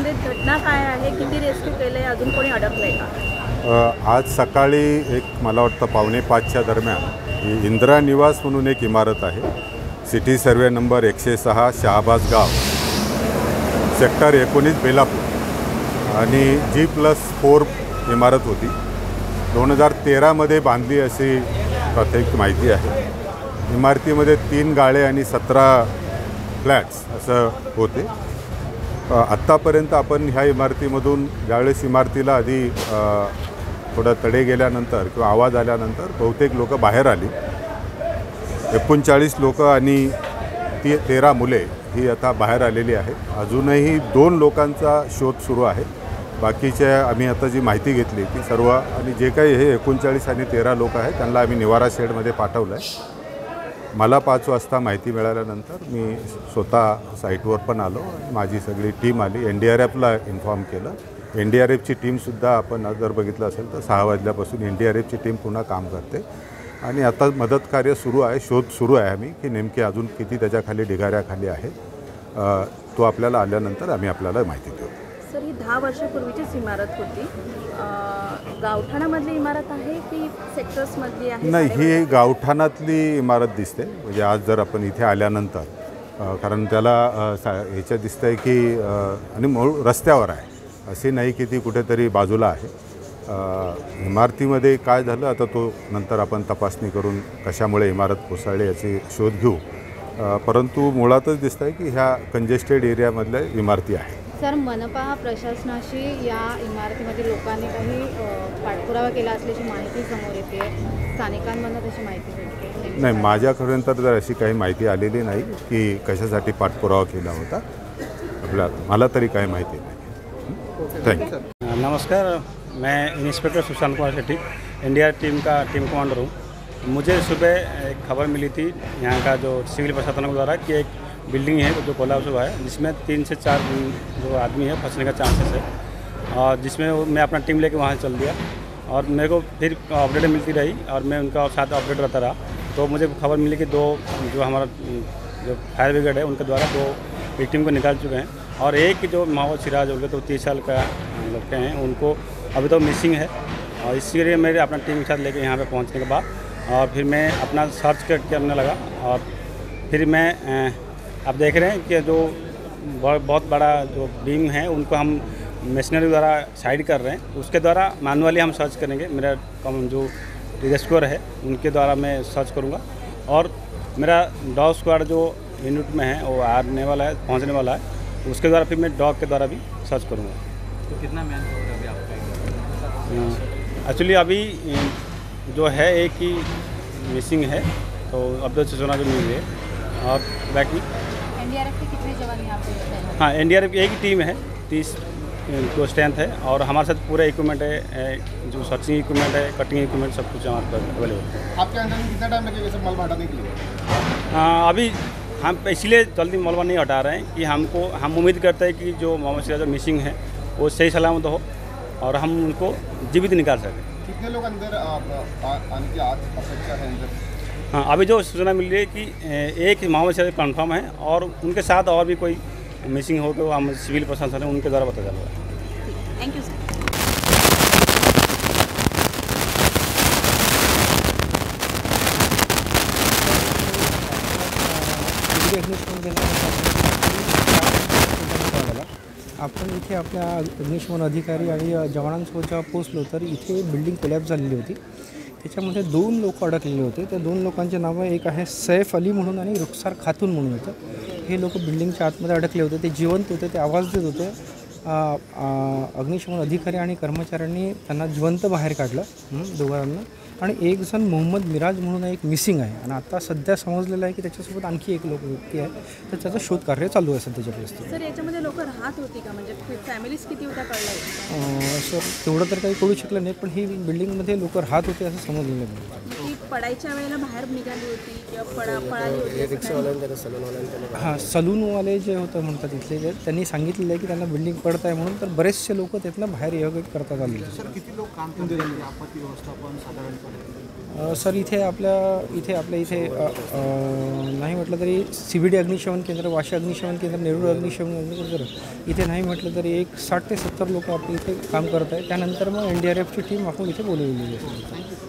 संबंधित घटना काय आहे, किती रेस्क्यू केले, अजून कोणी अडकलंय का? आज सकाळी एक मला वाटतं 4:45च्या दरम्यान ही इंदिरा निवास म्हणून एक इमारत आहे, सिटी सर्वे नंबर 106 शहाबाज गाव, सेक्टर 19 बेलापूर आणि G+4 इमारत होती. 2013मध्ये बांधली अशी प्राथमिक माहिती आहे. इमारतीमध्ये 3 गाळे आणि 17 फ्लॅट्स असं होते. आत्तापर्यंत आपण ह्या इमारतीमधून ज्यावेळेस इमारतीला आधी थोडं तडे गेल्यानंतर किंवा आवाज आल्यानंतर बहुतेक लोक बाहेर आली. 39 लोक आणि 13 मुले ही आता बाहेर आलेली आहेत. अजूनही 2 लोकांचा शोध सुरू आहे. बाकीच्या आम्ही आता जी माहिती घेतली ती सर्व आणि जे काही हे 39 आणि 13 लोक आहेत त्यांना आम्ही निवारा शेडमध्ये पाठवलं आहे. मला 5 वाजता माहिती मिळाल्यानंतर मी स्वतः साईटवर पण आलो. माझी सगळी टीम आली. NDRFला इन्फॉर्म केलं. NDRFची टीमसुद्धा आपण जर बघितलं असेल तर 6 वाजल्यापासून NDRFची टीम पुन्हा काम करते आणि आता मदत कार्य सुरू आहे, शोध सुरू आहे आम्ही की नेमके अजून किती त्याच्याखाली ढिगाऱ्याखाली आहेत. तो आपल्याला आल्यानंतर आम्ही आपल्याला माहिती देऊ. सर, ही 10 वर्षापूर्वीचीच इमारत होती. गावठाणामधली इमारत आहे की सेक्टर्समधली आहे? नाही, ही गावठाणातली इमारत दिसते. म्हणजे आज जर आपण इथे आल्यानंतर कारण त्याला ह्याच्यात दिसतं आहे की आणि मूळ रस्त्यावर आहे, असे नाही की ती कुठेतरी बाजूला आहे. इमारतीमध्ये काय झालं आता तो नंतर आपण तपासणी करून कशामुळे इमारत कोसळली याची शोध घेऊ. परंतु मुळातच दिसतं आहे की ह्या कंजेस्टेड एरियामधल्या इमारती आहे. सर, मनपा प्रशासनाशी या इमारतीमधील लोकांनी काही पाठपुरावा केला असल्याची माहिती समोर येते. स्थानिकांमधून तशी माहिती भेटते? नाही, माझ्यापर्यंत तर अशी काही माहिती आलेली नाही की कशासाठी पाठपुरावा केला होता. मला तरी काही माहिती नाही. थँक्यू. नमस्कार, मैं inspector Sushant Kumar Shetty, NDR team commander हूँ. मुझे सुबह एक खबर मिली थी यहाँ का जो सिविल प्रशासन के द्वारा कि एक बिल्डिंग है जो कोलैप्स हुआ है, जिसमें 3 से 4 जो आदमी है फंसने का चांसेस है. और जिसमें मैं अपना टीम लेके वहाँ चल दिया और मेरे को फिर अपडेट मिलती रही और मैं उनका साथ अपडेट रहता रहा. तो मुझे खबर मिली कि 2 जो हमारा जो फायर ब्रिगेड है उनके द्वारा 2 विक्टिम को निकाल चुके हैं और एक जो मोहम्मद सिराज हो गए तो 30 साल का लड़के हैं, उनको अभी तो मिसिंग है. और इसी लिए मेरे अपना टीम के साथ लेके यहाँ पे पहुँचने के बाद और फिर मैं अपना सर्च करने लगा. और फिर मैं आप देख रहे हैं कि जो बहुत बड़ा जो बीम है उनको हम मशीनरी द्वारा साइड कर रहे हैं. उसके द्वारा मैनुअली हम सर्च करेंगे. मेरा जो रेस्क्यूअर है उनके द्वारा मैं सर्च करूँगा और मेरा डॉग स्क्वाड जो यूनिट में है वो आने वाला है, पहुँचने वाला है. उसके द्वारा फिर मैं डॉग के द्वारा भी सर्च करूँगा. तो कितना मैन पावर अभी आपका? एक्चुअली अभी जो है एक ही मिसिंग है, तो अब तो सूचना जो मिली है. और बाकी NDRF के कितने जवान यहाँ पे होते हैं? हाँ, NDRF की एक ही टीम है, 30 को स्ट्रेंथ है और हमारे साथ पूरा इक्विपमेंट है, जो सर्चिंग इक्विपमेंट है, कटिंग इक्विपमेंट सब कुछ हमारे पास अवेलेबल है. आपके अंदर में कितना टाइम लगेगा सब मलबा हटाने के लिए? अभी हम इसलिए जल्दी मलबा नहीं हटा रहे हैं कि हम उम्मीद करते हैं कि जो मोहम्मद सिराज जो मिसिंग है वो सही सलामत हो और हम उनको जीवित निकाल सकें. कितने लोग अंदर आने की अपेक्षा है अंदर? हाँ, अभी जो सूचना मिल रही है कि एक मोहम्मद सिराज कन्फर्म है और उनके साथ और भी कोई मिसिंग हो तो हम सिविल प्रशासन है उनके द्वारा पता चल रहा है. Thank you sir. आपण इथे आपल्या अग्निशमन अधिकारी आणि जवानांसोबत जेव्हा पोचलो तर इथे बिल्डिंग कोलॅप्स झालेली होती. त्याच्यामध्ये 2 लोक अडकलेले होते. त्या 2 लोकांचे नावं, एक आहे सैफ अली म्हणून आणि रुखसार खातून म्हणून होतं. हे लोक बिल्डिंगच्या आतमध्ये अडकले होते. ते जिवंत होते, ते आवाज देत होते. अग्निशमन अधिकारी आणि कर्मचाऱ्यांनी त्यांना जिवंत बाहेर काढलं, दोघांना. आणि एक जण मोहम्मद मिराज म्हणून एक मिसिंग आहे आणि आता सध्या समजलेलं आहे की त्याच्यासोबत आणखी एक व्यक्ती आहे, तर त्याचं शोध कार्य चालू आहे सध्याच्या परिस्थितीत. सर, याच्यामध्ये लोक राहत होती का? म्हणजे फॅमिलीज किती होत्या कळलं? सर, तेवढं तर काही कळू शकलं नाही, पण ही बिल्डिंगमध्ये लोक राहत होते असं समजलेलं आहे. ती पडायच्या वेळेला बाहेर निघाली होती किंवा पळाली होती? हां, सलूनवाले जे होतं म्हणतात इथले, त्यांनी सांगितलेलं आहे की त्यांना बिल्डिंग पडत आहे म्हणून, तर बरेचसे लोक त्यातनं बाहेर एव्हॅक्युएट करतात आले. सर, किती लोक काम करतात आपत्ती व्यवस्थापन साधारणपणे? सर इथे आपल्या इथे नाही म्हटलं तरी CBD अग्निशमन केंद्र, वाशी अग्निशमन केंद्र, नेरूळ अग्निशमन केंद्र इथे नाही म्हटलं तरी एक 60 ते 70 लोक आपल्या इथे काम करत आहेत. त्यानंतर मग NDRFची टीम आपण इथे बोलवलेली आहे.